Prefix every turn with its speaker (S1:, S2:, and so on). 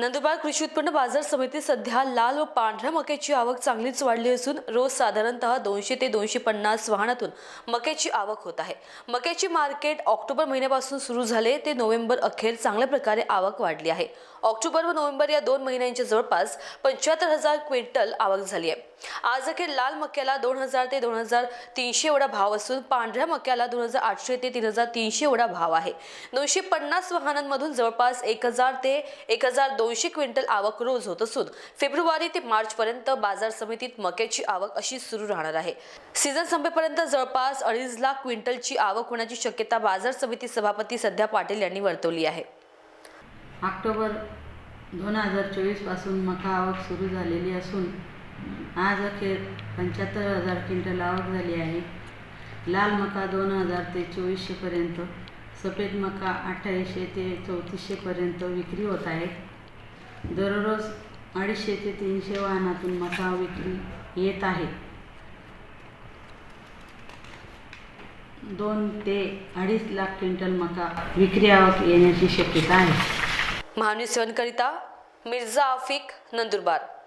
S1: नंदुरबार कृषी उत्पन्न बाजार समितीत सध्या लाल व पांढऱ्या मक्याची आवक चांगलीच वाढली असून रोज साधारणतः 200 ते 250 वाहनातून मक्याची आवक होत आहे। मक्याची मार्केट ऑक्टोबर महिन्यापासून सुरू झाले ते नोव्हेंबर अखेर चांगल्या प्रकारे आवक वाढली आहे। ऑक्टोबर व नोव्हेंबर या 2 महिन्यांच्या जवळपास 75,000 क्विंटल आवक झाली आहे। आज अखेर लाल मक्याला 2,000 ते 2,300 एवढा भाव असून पांढऱ्या मक्याला 2,800 ते 3,300 एवढा भाव आहे। 250 वाहनांमधून जवळपास 1,000 ते 1,200 क्विंटल आवक रोज होत असून फेब्रुवारी ते मार्च पर्यंत बाजार समितीत मक्याची आवक अशी सुरू राहणार आहे। सीझन संपेपर्यंत जवळपास 2.5 लाख क्विंटलची आवक होण्याची शक्यता बाजार समिती सभापती सध्या पाटील यांनी वर्तवली आहे।
S2: ऑक्टोबर 2024 पासून मका आवक सुरू झालेली असून आज अखेर 75,000 क्विंटल आवक झाली आहे। लाल मका 2,000 ते 2,400 पर्यंत, सफेद मका 2,800 ते 3,400 पर्यंत विक्री होत आहे। दररोज 250 ते 300 वाहनातून मका विक्री येत आहे। 2 ते 2.5 लाख क्विंटल मका विक्री आवक येण्याची शक्यता आहे।
S1: महान्यूज 7 करिता मिर्झा आफिक, नंदुरबार।